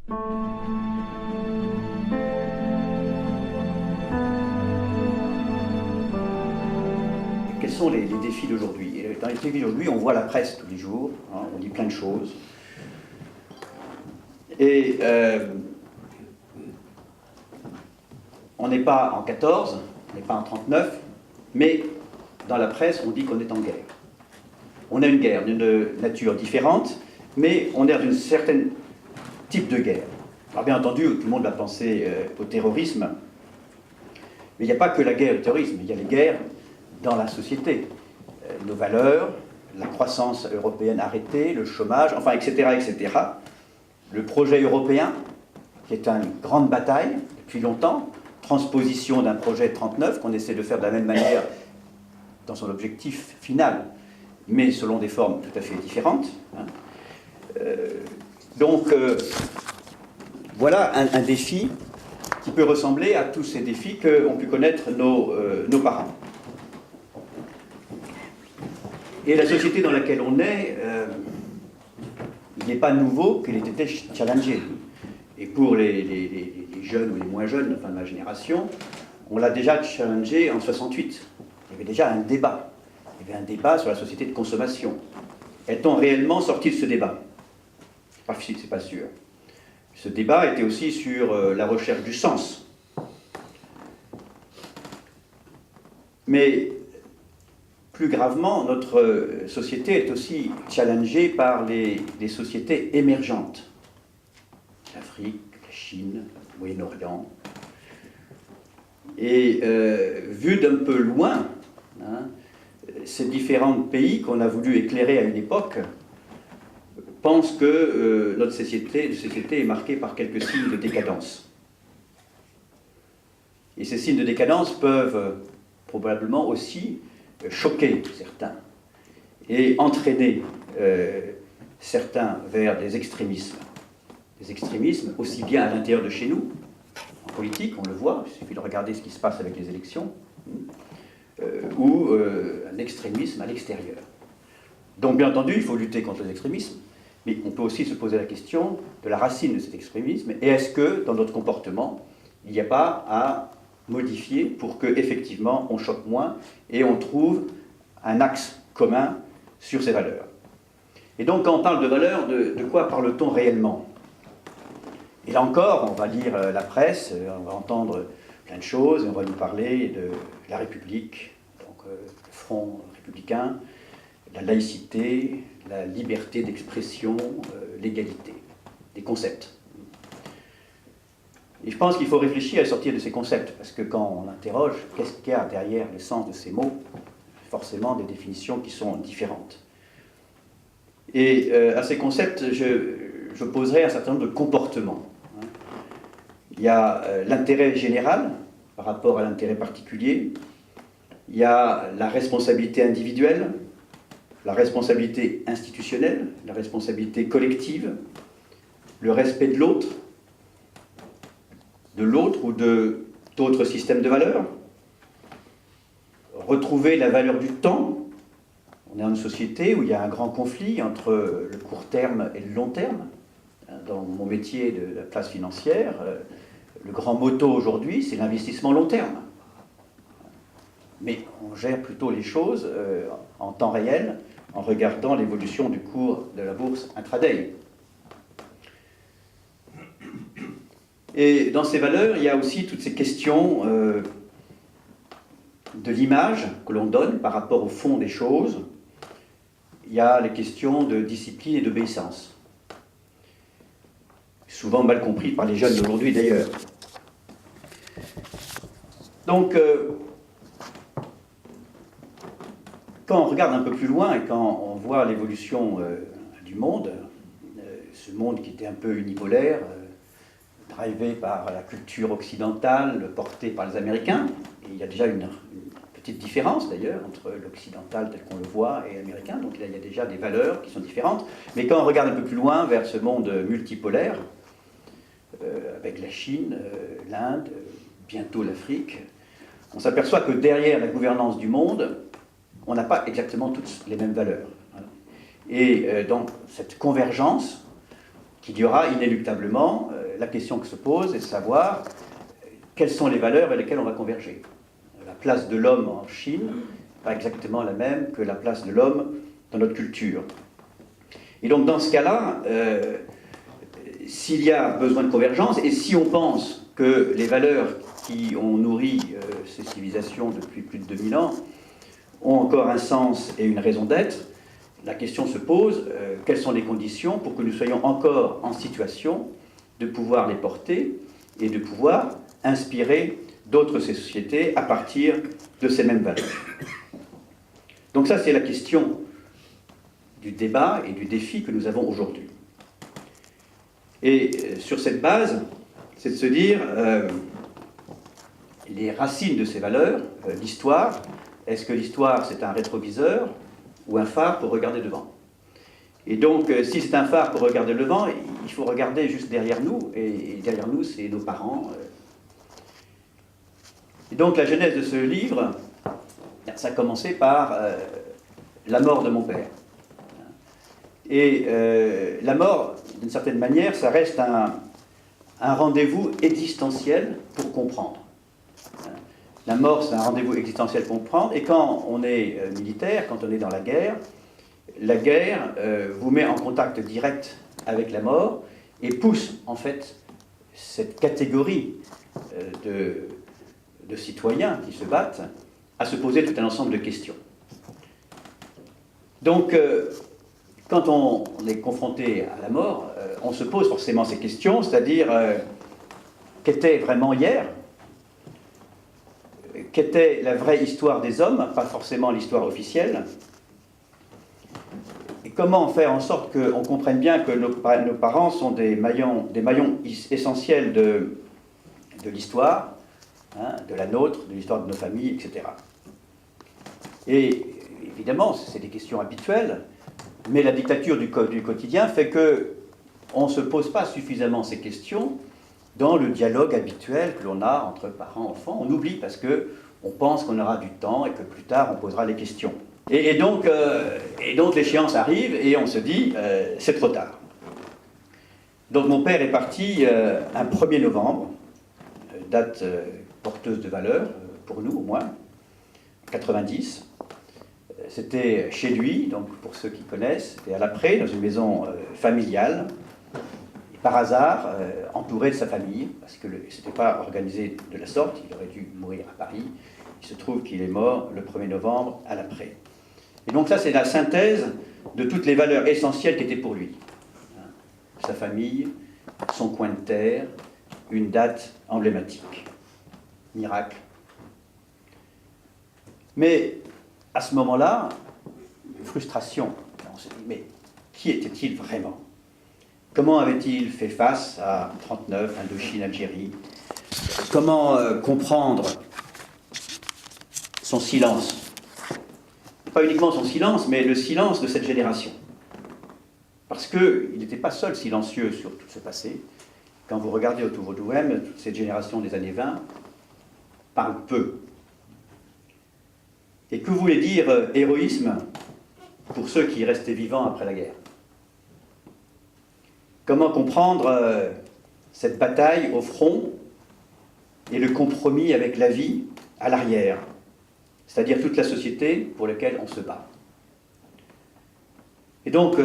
Quels sont les défis d'aujourd'hui? Dans les défis d'aujourd'hui, on voit la presse tous les jours, hein, on dit plein de choses. Et on n'est pas en 14, on n'est pas en 39, mais dans la presse, on dit qu'on est en guerre. On a une guerre d'une nature différente, mais on est dans un certain type de guerre. Alors bien entendu, tout le monde va penser au terrorisme, mais il n'y a pas que la guerre et le terrorisme, il y a les guerres dans la société. Nos valeurs, la croissance européenne arrêtée, le chômage, enfin, etc., etc. Le projet européen, qui est une grande bataille depuis longtemps, transposition d'un projet de 39 qu'on essaie de faire de la même manière dans son objectif final, mais selon des formes tout à fait différentes. Voilà un défi qui peut ressembler à tous ces défis qu'ont pu connaître nos parents. Et la société dans laquelle on est, il n'est pas nouveau qu'elle ait été challengée. Et pour les jeunes ou les moins jeunes, enfin de ma génération, on l'a déjà challengée en 68. Il y avait déjà un débat. Il y avait un débat sur la société de consommation. Est-on réellement sorti de ce débat? C'est pas sûr. Ce débat était aussi sur la recherche du sens. Mais plus gravement, notre société est aussi challengée par les sociétés émergentes. L'Afrique, la Chine, le Moyen-Orient. Et vu d'un peu loin, hein, ces différents pays qu'on a voulu éclairer à une époque pensent que notre société est marquée par quelques signes de décadence. Et ces signes de décadence peuvent probablement aussi choquer certains et entraîner certains vers des extrémismes. Des extrémismes aussi bien à l'intérieur de chez nous, en politique, on le voit, il suffit de regarder ce qui se passe avec les élections, ou un extrémisme à l'extérieur. Donc bien entendu, il faut lutter contre les extrémismes, mais on peut aussi se poser la question de la racine de cet extrémisme, et est-ce que dans notre comportement, il n'y a pas à modifier pour qu'effectivement on choque moins et on trouve un axe commun sur ces valeurs. Et donc quand on parle de valeurs, de quoi parle-t-on réellement? Et là encore, on va lire la presse, on va entendre plein de choses, et on va nous parler de la République, donc le front républicain, la laïcité, la liberté d'expression, l'égalité, des concepts. Et je pense qu'il faut réfléchir à sortir de ces concepts, parce que quand on interroge qu'est-ce qu'il y a derrière le sens de ces mots, forcément des définitions qui sont différentes. Et à ces concepts, je poserai un certain nombre de comportements. Il y a l'intérêt général par rapport à l'intérêt particulier, il y a la responsabilité individuelle, la responsabilité institutionnelle, la responsabilité collective, le respect de l'autre ou d'autres systèmes de valeurs, retrouver la valeur du temps. On est dans une société où il y a un grand conflit entre le court terme et le long terme. Dans mon métier de la place financière, le grand motto aujourd'hui, c'est l'investissement long terme. Mais on gère plutôt les choses en temps réel, en regardant l'évolution du cours de la bourse intraday. Et dans ces valeurs, il y a aussi toutes ces questions de l'image que l'on donne par rapport au fond des choses. Il y a les questions de discipline et d'obéissance. Souvent mal compris par les jeunes d'aujourd'hui d'ailleurs. Donc, quand on regarde un peu plus loin et quand on voit l'évolution du monde, ce monde qui était un peu unipolaire, drivé par la culture occidentale, portée par les Américains, et il y a déjà une petite différence d'ailleurs entre l'occidental tel qu'on le voit et l'américain, donc là il y a déjà des valeurs qui sont différentes, mais quand on regarde un peu plus loin vers ce monde multipolaire, avec la Chine, l'Inde, bientôt l'Afrique, on s'aperçoit que derrière la gouvernance du monde, on n'a pas exactement toutes les mêmes valeurs. Et donc cette convergence qu'il y aura inéluctablement, la question qui se pose est de savoir quelles sont les valeurs vers lesquelles on va converger. La place de l'homme en Chine n'est pas exactement la même que la place de l'homme dans notre culture. Et donc dans ce cas-là, s'il y a besoin de convergence, et si on pense que les valeurs qui ont nourri ces civilisations depuis plus de 2000 ans ont encore un sens et une raison d'être, la question se pose, quelles sont les conditions pour que nous soyons encore en situation de pouvoir les porter et de pouvoir inspirer d'autres sociétés à partir de ces mêmes valeurs. Donc ça, c'est la question du débat et du défi que nous avons aujourd'hui. Et sur cette base, c'est de se dire les racines de ces valeurs, l'histoire, est-ce que l'histoire c'est un rétroviseur ou un phare pour regarder devant? Et donc, si c'est un phare pour regarder devant, il faut regarder juste derrière nous, et derrière nous, c'est nos parents. Et donc, la genèse de ce livre, ça a commencé par la mort de mon père. Et la mort, d'une certaine manière, ça reste un rendez-vous existentiel pour comprendre. La mort, c'est un rendez-vous existentiel pour comprendre, et quand on est militaire, quand on est dans la guerre vous met en contact direct avec la mort et pousse en fait cette catégorie de citoyens qui se battent à se poser tout un ensemble de questions. Donc, quand on est confronté à la mort, on se pose forcément ces questions, c'est-à-dire qu'était vraiment hier? Qu'était la vraie histoire des hommes, pas forcément l'histoire officielle? Et comment faire en sorte qu'on comprenne bien que nos parents sont des maillons essentiels de l'histoire, hein, de la nôtre, de l'histoire de nos familles, etc. Et évidemment, c'est des questions habituelles, mais la dictature du quotidien fait qu'on ne se pose pas suffisamment ces questions dans le dialogue habituel que l'on a entre parents et enfants. On oublie parce qu'on pense qu'on aura du temps et que plus tard on posera les questions. Et donc l'échéance arrive et on se dit c'est trop tard. Donc mon père est parti un 1er novembre, date porteuse de valeur, pour nous au moins, 90. C'était chez lui, donc pour ceux qui connaissent, c'était à l'Après, dans une maison familiale. Par hasard, entouré de sa famille, parce que ce n'était pas organisé de la sorte, il aurait dû mourir à Paris. Il se trouve qu'il est mort le 1er novembre à l'Après. Et donc ça, c'est la synthèse de toutes les valeurs essentielles qui étaient pour lui. Sa famille, son coin de terre, une date emblématique. Miracle. Mais à ce moment-là, frustration. On se dit, mais qui était-il vraiment ? Comment avait-il fait face à 39, Indochine, Algérie? Comment comprendre son silence? Pas uniquement son silence, mais le silence de cette génération. Parce qu'il n'était pas seul silencieux sur tout ce passé. Quand vous regardez autour de vous-même, toute cette génération des années 20 parle peu. Et que voulait dire héroïsme pour ceux qui restaient vivants après la guerre? Comment comprendre cette bataille au front et le compromis avec la vie à l'arrière, c'est-à-dire toute la société pour laquelle on se bat? Et donc,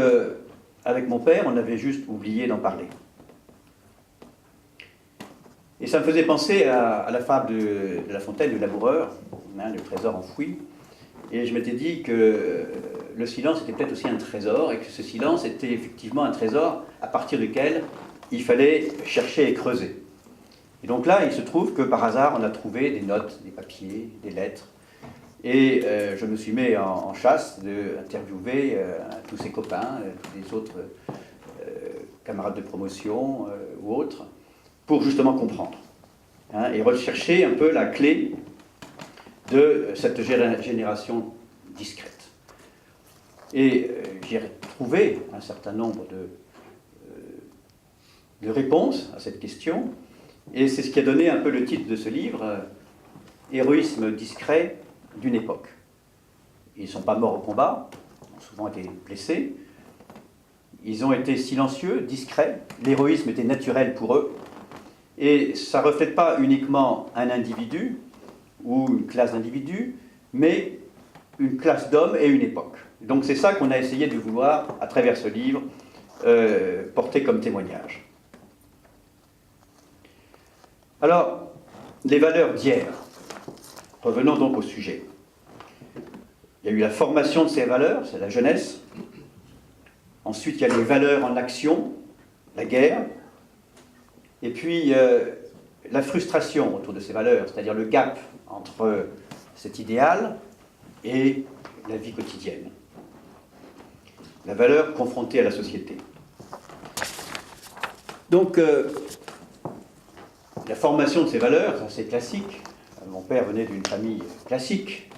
avec mon père, on avait juste oublié d'en parler. Et ça me faisait penser à la fable de La Fontaine du laboureur, hein, le trésor enfoui. Et je m'étais dit que le silence était peut-être aussi un trésor, et que ce silence était effectivement un trésor à partir duquel il fallait chercher et creuser. Et donc là, il se trouve que par hasard, on a trouvé des notes, des papiers, des lettres. Et je me suis mis en chasse d'interviewer tous ses copains, tous les autres camarades de promotion ou autres, pour justement comprendre, hein, et rechercher un peu la clé de cette génération discrète. Et j'ai trouvé un certain nombre de réponses à cette question, et c'est ce qui a donné un peu le titre de ce livre, Héroïsme discret d'une époque. Ils ne sont pas morts au combat, ils ont souvent été blessés, ils ont été silencieux, discrets, l'héroïsme était naturel pour eux, Et ça ne reflète pas uniquement un individu ou une classe d'individus, mais une classe d'hommes et une époque. Donc c'est ça qu'on a essayé de vouloir, à travers ce livre, porter comme témoignage. Alors, les valeurs d'hier. Revenons donc au sujet. Il y a eu la formation de ces valeurs, c'est la jeunesse. Ensuite, il y a les valeurs en action, la guerre. Et puis, la frustration autour de ces valeurs, c'est-à-dire le gap entre cet idéal et la vie quotidienne. La valeur confrontée à la société. Donc, la formation de ces valeurs, ça c'est classique. Mon père venait d'une famille classique,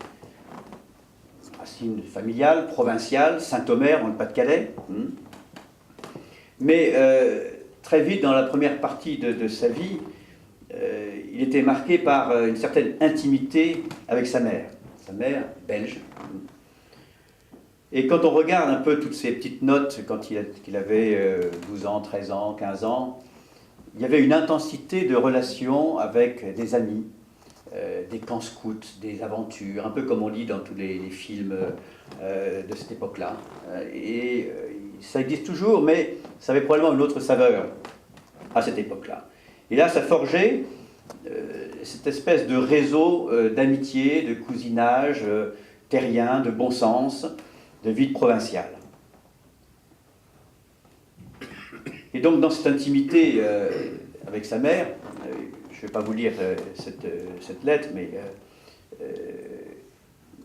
racine familiale, provinciale, Saint-Omer, dans le Pas-de-Calais. Mais très vite, dans la première partie de sa vie, il était marqué par une certaine intimité avec sa mère belge. Et quand on regarde un peu toutes ces petites notes, quand il avait 12 ans, 13 ans, 15 ans, il y avait une intensité de relations avec des amis, des camps scouts, des aventures, un peu comme on lit dans tous les films de cette époque-là. Et ça existe toujours, mais ça avait probablement une autre saveur à cette époque-là. Et là, ça forgeait cette espèce de réseau d'amitié, de cousinage terrien, de bon sens, de vie provinciale. Et donc, dans cette intimité avec sa mère, je ne vais pas vous lire cette lettre, mais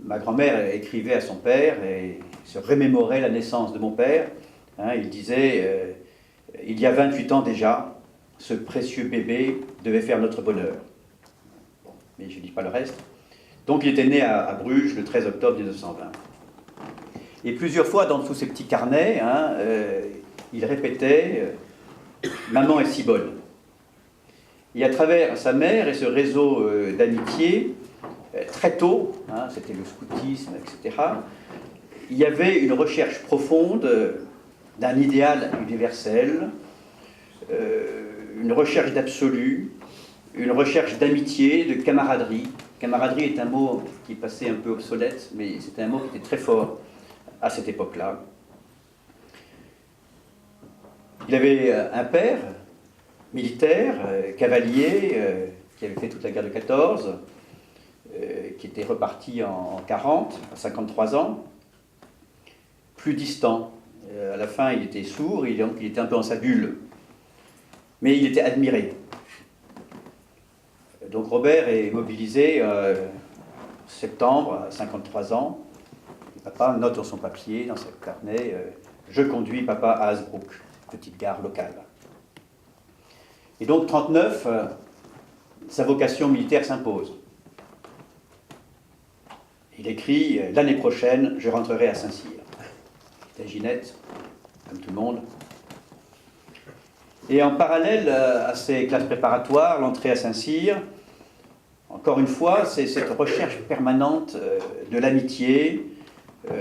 ma grand-mère écrivait à son père et se remémorait la naissance de mon père. Il disait, il y a 28 ans déjà, ce précieux bébé devait faire notre bonheur. Bon, mais je ne dis pas le reste. Donc il était né à Bruges le 13 octobre 1920. Et plusieurs fois dans tous ces petits carnets, il répétait « Maman est si bonne ». Et à travers sa mère et ce réseau d'amitié, très tôt, c'était le scoutisme, etc., il y avait une recherche profonde d'un idéal universel, une recherche d'absolu, une recherche d'amitié, de camaraderie. Camaraderie est un mot qui passait un peu obsolète, mais c'était un mot qui était très fort à cette époque-là. Il avait un père, militaire, cavalier, qui avait fait toute la guerre de 14, qui était reparti en 40, à 53 ans, plus distant. À la fin, il était sourd, donc il était un peu en sa bulle. Mais il était admiré. Donc Robert est mobilisé en septembre, à 53 ans. Et papa note dans son papier, dans son carnet, je conduis papa à Hasbrook, petite gare locale. Et donc 39, sa vocation militaire s'impose. Il écrit, l'année prochaine, je rentrerai à Saint-Cyr. C'était Ginette, comme tout le monde. Et en parallèle à ces classes préparatoires, l'entrée à Saint-Cyr, encore une fois, c'est cette recherche permanente de l'amitié,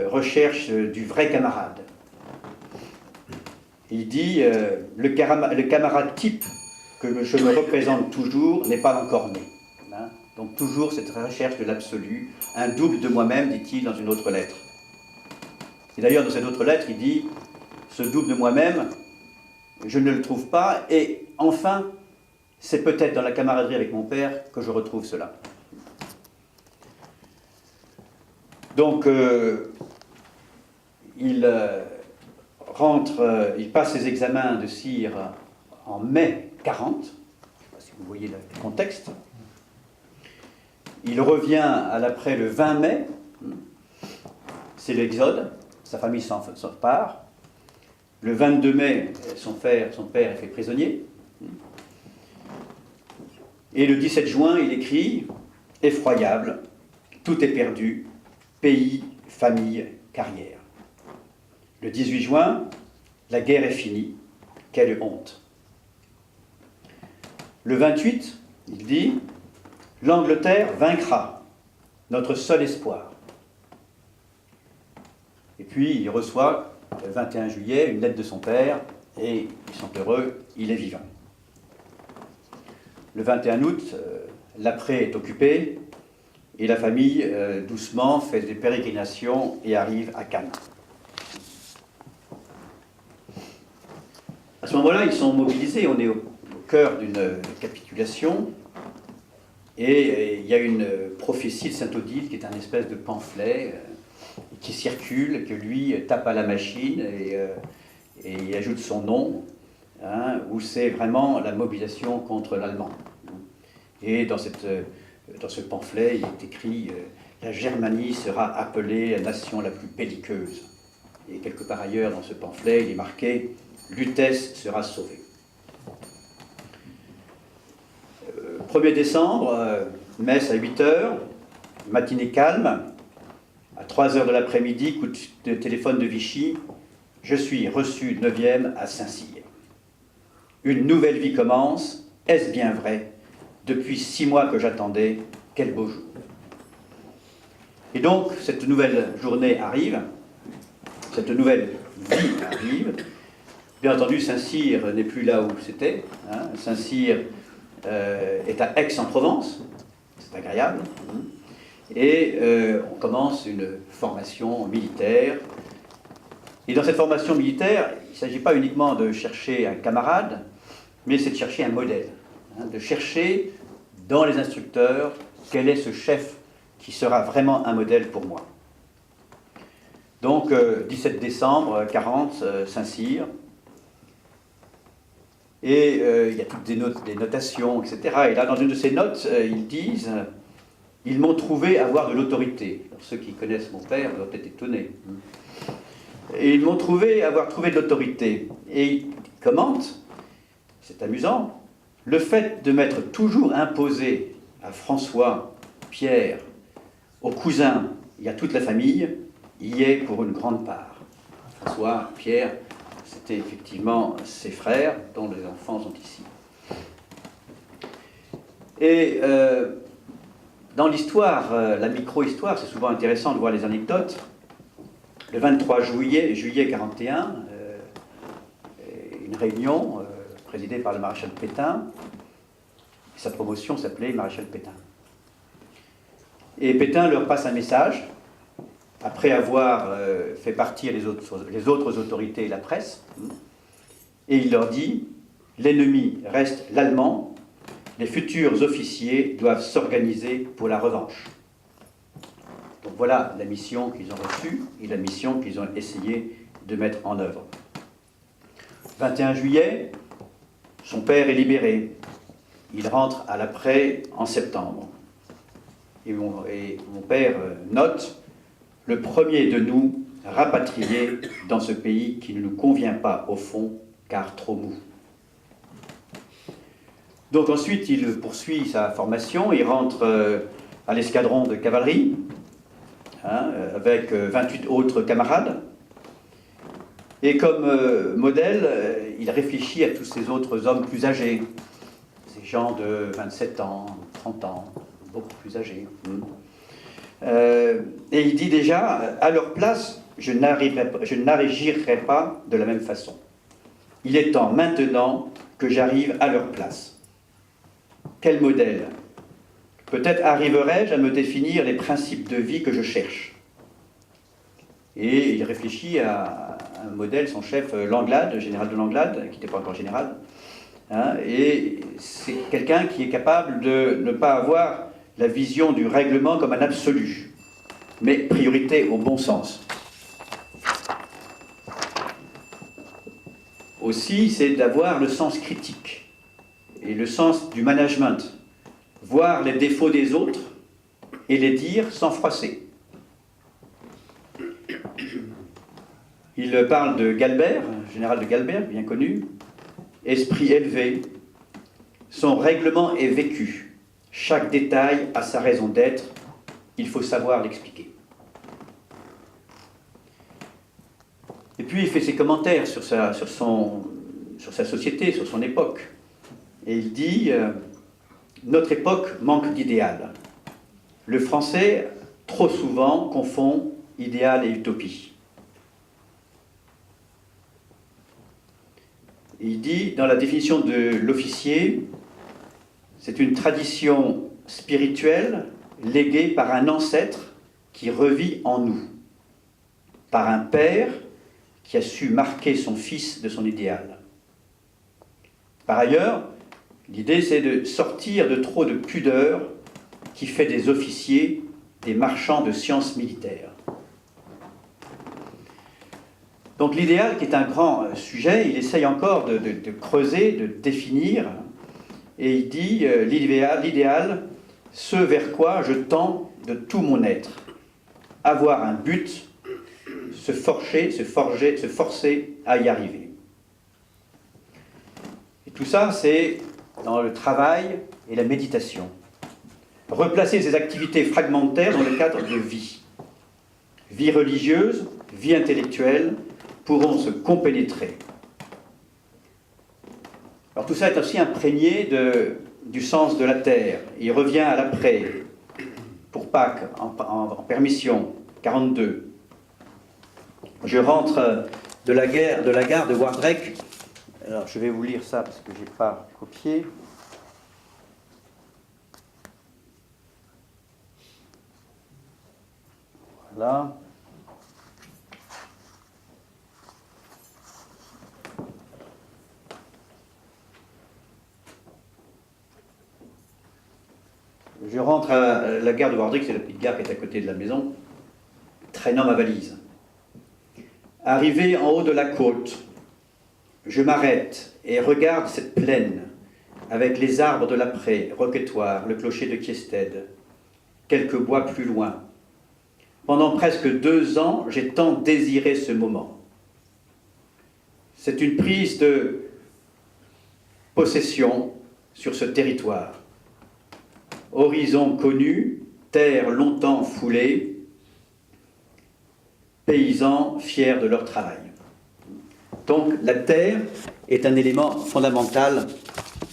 recherche du vrai camarade. Il dit, le camarade type que je me représente toujours n'est pas encore né. Donc toujours cette recherche de l'absolu, un double de moi-même, dit-il dans une autre lettre. Et d'ailleurs, dans cette autre lettre, il dit, ce double de moi-même, je ne le trouve pas, et enfin, c'est peut-être dans la camaraderie avec mon père que je retrouve cela. Donc, il passe ses examens de cire en mai 40, je ne sais pas si vous voyez le contexte. Il revient à l'après le 20 mai, c'est l'exode, sa famille s'en part. Le 22 mai, son père est fait prisonnier. Et le 17 juin, il écrit « Effroyable, tout est perdu, pays, famille, carrière ». Le 18 juin, la guerre est finie, quelle honte. Le 28, il dit « L'Angleterre vaincra, notre seul espoir ». Et puis il reçoit, le 21 juillet, une lettre de son père, et ils sont heureux, il est vivant. Le 21 août, l'après est occupé et la famille, doucement, fait des pérégrinations et arrive à Cannes. À ce moment-là, ils sont mobilisés, on est au cœur d'une capitulation, et il y a une prophétie de saint Odile qui est un espèce de pamphlet qui circule, que lui tape à la machine et il ajoute son nom, hein, où c'est vraiment la mobilisation contre l'allemand. Et dans ce pamphlet, il est écrit la Germanie sera appelée la nation la plus belliqueuse. Et quelque part ailleurs dans ce pamphlet, il est marqué Lutèce sera sauvée. 1er décembre, messe à 8h, matinée calme. À 3h de l'après-midi, coup de téléphone de Vichy, je suis reçu 9e à Saint-Cyr. Une nouvelle vie commence, est-ce bien vrai? Depuis 6 mois que j'attendais, quel beau jour. Et donc, cette nouvelle journée arrive, cette nouvelle vie arrive. Bien entendu, Saint-Cyr n'est plus là où c'était. Hein. Saint-Cyr est à Aix-en-Provence, c'est agréable. Et on commence une formation militaire. Et dans cette formation militaire, il ne s'agit pas uniquement de chercher un camarade, mais c'est de chercher un modèle. Hein, de chercher dans les instructeurs quel est ce chef qui sera vraiment un modèle pour moi. Donc, 17 décembre 40, Saint-Cyr. Et il y a toutes des notations, etc. Et là, dans une de ces notes, ils disent « Ils m'ont trouvé avoir de l'autorité ». Alors, ceux qui connaissent mon père doivent être étonnés. Et ils m'ont trouvé avoir trouvé de l'autorité. Et ils commentent, c'est amusant, le fait de m'être toujours imposé à François, Pierre, aux cousins et à toute la famille, y est pour une grande part. François, Pierre, c'était effectivement ses frères, dont les enfants sont ici. Et dans l'histoire, la micro-histoire, c'est souvent intéressant de voir les anecdotes. Le 23 juillet 1941, une réunion présidée par le maréchal Pétain. Sa promotion s'appelait maréchal Pétain. Et Pétain leur passe un message, après avoir fait partir les autres autorités et la presse, et il leur dit « L'ennemi reste l'allemand, les futurs officiers doivent s'organiser pour la revanche. » Donc voilà la mission qu'ils ont reçue et la mission qu'ils ont essayé de mettre en œuvre. 21 juillet, son père est libéré. Il rentre à l'après en septembre. Et mon père note « Le premier de nous rapatrié dans ce pays qui ne nous convient pas au fond, car trop mou. » Donc ensuite, il poursuit sa formation, il rentre à l'escadron de cavalerie, hein, avec 28 autres camarades. Et comme modèle, il réfléchit à tous ces autres hommes plus âgés, ces gens de 27 ans, 30 ans, beaucoup plus âgés. Et il dit déjà, à leur place, je n'agirai pas de la même façon. Il est temps maintenant que j'arrive à leur place. Quel modèle? Peut-être arriverai-je à me définir les principes de vie que je cherche. Et il réfléchit à un modèle, son chef Langlade, général de Langlade, qui n'était pas encore général. Hein, et c'est quelqu'un qui est capable de ne pas avoir la vision du règlement comme un absolu, mais priorité au bon sens. Aussi, c'est d'avoir le sens critique et le sens du management, voir les défauts des autres et les dire sans froisser. Il parle de Galbert, général de Galbert, bien connu, esprit élevé, son règlement est vécu, chaque détail a sa raison d'être, il faut savoir l'expliquer. Et puis il fait ses commentaires sur sa société, sur son époque. Et il dit « Notre époque manque d'idéal. Le français, trop souvent, confond idéal et utopie. » Il dit, dans la définition de l'officier, C'est une tradition spirituelle léguée par un ancêtre qui revit en nous, par un père qui a su marquer son fils de son idéal. Par ailleurs, l'idée c'est de sortir de trop de pudeur qui fait des officiers des marchands de sciences militaires. Donc l'idéal, qui est un grand sujet, il essaye encore de creuser, de définir, et il dit l'idéal, ce vers quoi je tends de tout mon être, avoir un but, se forcer à y arriver. Et tout ça, c'est dans le travail et la méditation. Replacer ces activités fragmentaires dans le cadre de vie. Vie religieuse, vie intellectuelle, pourront se compénétrer. Alors tout ça est aussi imprégné du sens de la terre. Il revient à l'après, pour Pâques, en permission, 42. Je rentre de la gare de Wardrek. Alors je vais vous lire ça parce que je n'ai pas copié. Voilà. Je rentre à la gare de Wardrek, c'est la petite gare qui est à côté de la maison, traînant ma valise. Arrivé en haut de la côte, je m'arrête et regarde cette plaine avec les arbres de l'après, Roquetoire, le clocher de Kiested, quelques bois plus loin. Pendant presque 2 ans, j'ai tant désiré ce moment. C'est une prise de possession sur ce territoire. Horizon connu, terre longtemps foulée, paysans fiers de leur travail. Donc la terre est un élément fondamental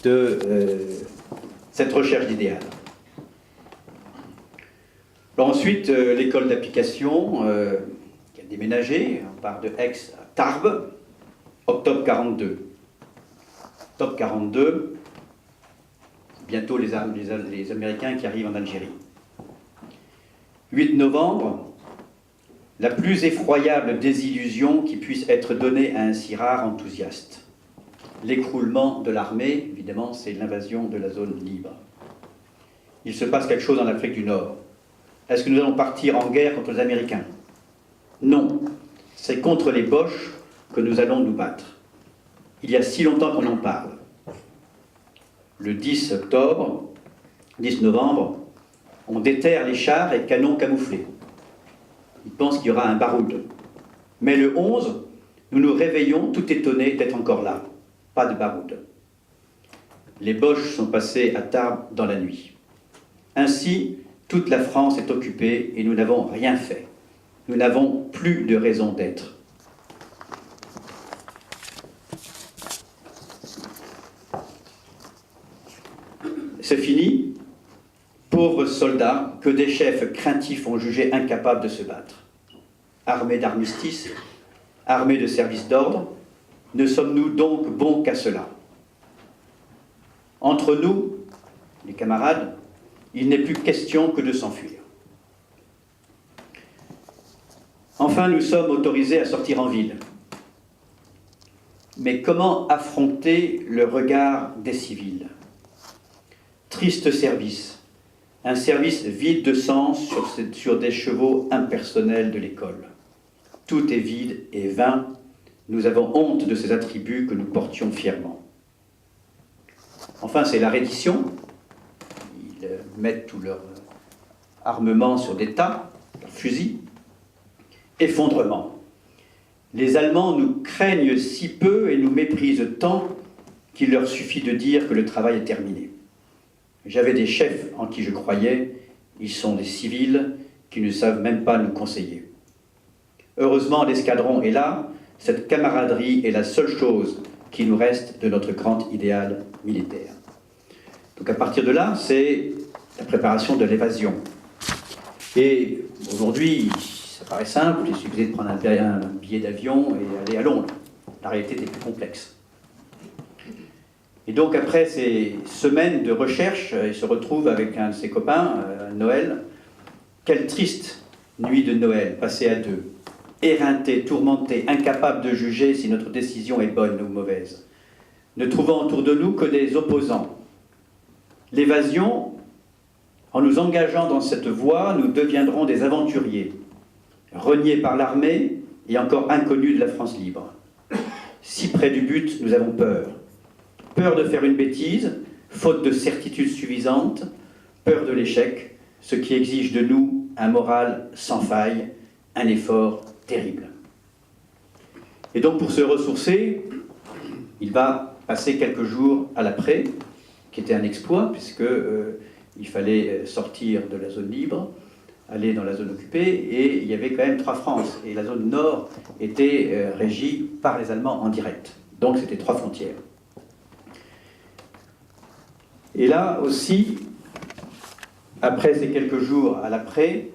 de cette recherche d'idéal. Alors ensuite, l'école d'application qui a déménagé, on part de Aix à Tarbes, octobre 42. Octobre 42, bientôt les Américains qui arrivent en Algérie. 8 novembre, la plus effroyable désillusion qui puisse être donnée à un si rare enthousiaste. L'écroulement de l'armée, évidemment, c'est l'invasion de la zone libre. Il se passe quelque chose en Afrique du Nord. Est-ce que nous allons partir en guerre contre les Américains? Non, c'est contre les Boches que nous allons nous battre. Il y a si longtemps qu'on en parle. Le 10 novembre, on déterre les chars et canons camouflés. Ils pensent qu'il y aura un baroud. Mais le 11, nous nous réveillons tout étonnés d'être encore là. Pas de baroud. Les Boches sont passés à Tarbes dans la nuit. Ainsi, toute la France est occupée et nous n'avons rien fait. Nous n'avons plus de raison d'être. C'est fini. Pauvres soldats que des chefs craintifs ont jugés incapables de se battre. Armés d'armistice, armés de service d'ordre, ne sommes-nous donc bons qu'à cela? Entre nous, les camarades, il n'est plus question que de s'enfuir. Enfin, nous sommes autorisés à sortir en ville. Mais comment affronter le regard des civils? Triste service, un service vide de sens sur des chevaux impersonnels de l'école. Tout est vide et vain, nous avons honte de ces attributs que nous portions fièrement. Enfin, c'est la reddition. Ils mettent tout leur armement sur des tas, leurs fusils. Effondrement. Les Allemands nous craignent si peu et nous méprisent tant qu'il leur suffit de dire que le travail est terminé. J'avais des chefs en qui je croyais, ils sont des civils qui ne savent même pas nous conseiller. Heureusement, l'escadron est là, cette camaraderie est la seule chose qui nous reste de notre grand idéal militaire. Donc à partir de là, c'est la préparation de l'évasion. Et aujourd'hui, ça paraît simple, il suffisait de prendre un billet d'avion et aller à Londres. La réalité était plus complexe. Et donc après ces semaines de recherche, il se retrouve avec un de ses copains, Noël. Quelle triste nuit de Noël passée à deux, éreintés, tourmentés, incapables de juger si notre décision est bonne ou mauvaise, ne trouvant autour de nous que des opposants. L'évasion, en nous engageant dans cette voie, nous deviendrons des aventuriers, reniés par l'armée et encore inconnus de la France libre. Si près du but, nous avons peur. Peur de faire une bêtise, faute de certitude suffisante, peur de l'échec, ce qui exige de nous un moral sans faille, un effort terrible. Et donc pour se ressourcer, il va passer quelques jours à l'après, qui était un exploit, puisque il fallait sortir de la zone libre, aller dans la zone occupée, et il y avait quand même 3 France, et la zone nord était régie par les Allemands en direct. Donc c'était 3 frontières. Et là aussi, après ces quelques jours à l'après,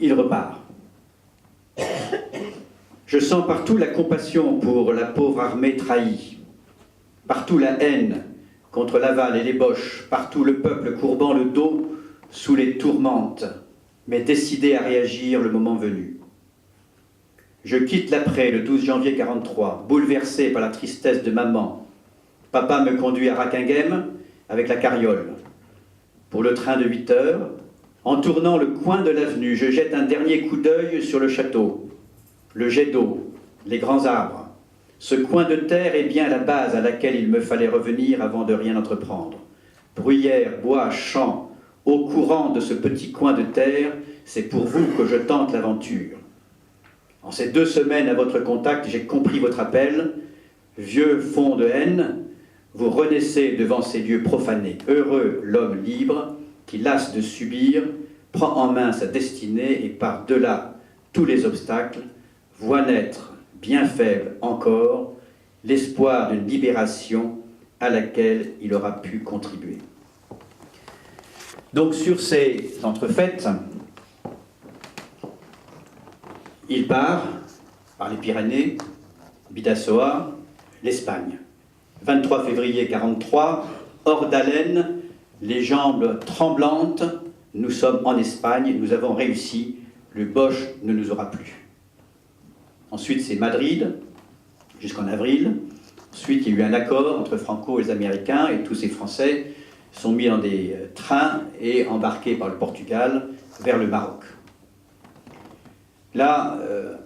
il repart. Je sens partout la compassion pour la pauvre armée trahie, partout la haine contre Laval et les Boches, partout le peuple courbant le dos sous les tourmentes, mais décidé à réagir le moment venu. Je quitte l'après le 12 janvier 1943, bouleversé par la tristesse de maman. Papa me conduit à Rackinghem avec la carriole. Pour le train de 8 heures, en tournant le coin de l'avenue, je jette un dernier coup d'œil sur le château, le jet d'eau, les grands arbres. Ce coin de terre est bien la base à laquelle il me fallait revenir avant de rien entreprendre. Bruyères, bois, champs, au courant de ce petit coin de terre, c'est pour vous que je tente l'aventure. En ces 2 semaines à votre contact, j'ai compris votre appel. Vieux fond de haine, vous renaissez devant ces lieux profanés. Heureux l'homme libre qui, lasse de subir, prend en main sa destinée et par-delà tous les obstacles, voit naître, bien faible encore, l'espoir d'une libération à laquelle il aura pu contribuer. Donc sur ces entrefaites, il part par les Pyrénées, Bidassoa, l'Espagne. 23 février 1943, hors d'haleine, les jambes tremblantes, nous sommes en Espagne, nous avons réussi, le Boche ne nous aura plus. Ensuite, c'est Madrid, jusqu'en avril. Ensuite, il y a eu un accord entre Franco et les Américains, et tous ces Français sont mis dans des trains et embarqués par le Portugal vers le Maroc. Là,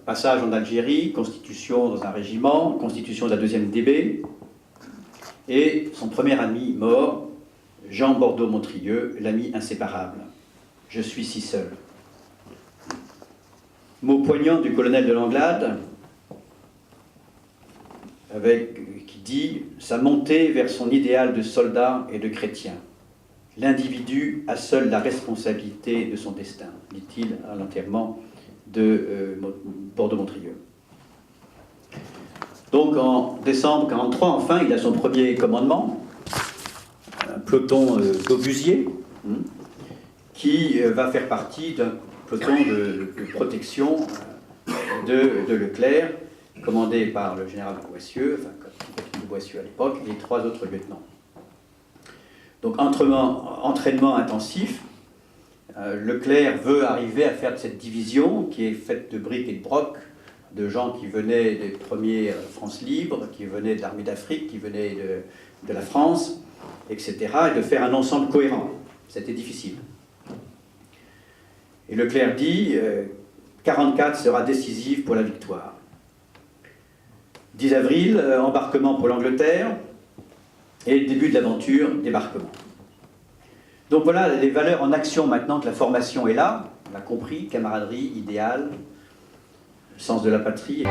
passage en Algérie, constitution dans un régiment, constitution de la 2e DB, et son premier ami mort, Jean Bordeaux-Montrieux, l'ami inséparable. Je suis si seul. Mot poignant du colonel de Langlade, qui dit « Sa montée vers son idéal de soldat et de chrétien. L'individu a seul la responsabilité de son destin », dit-il à l'enterrement de Bordeaux-Montrieux. Donc en décembre 1943, enfin, il a son premier commandement, un peloton d'obusiers, qui va faire partie d'un peloton de protection de Leclerc, commandé par le général de Boissieu, enfin, capitaine de Boissieu à l'époque, et 3 autres lieutenants. Donc entraînement intensif. Leclerc veut arriver à faire de cette division, qui est faite de briques et de brocs, de gens qui venaient des premiers France Libre, qui venaient de l'armée d'Afrique, qui venaient de la France, etc., et de faire un ensemble cohérent. C'était difficile. Et Leclerc dit 44 sera décisif pour la victoire. 10 avril, embarquement pour l'Angleterre, et début de l'aventure, débarquement. Donc voilà les valeurs en action maintenant que la formation est là, on l'a compris, camaraderie, idéal, sens de la patrie.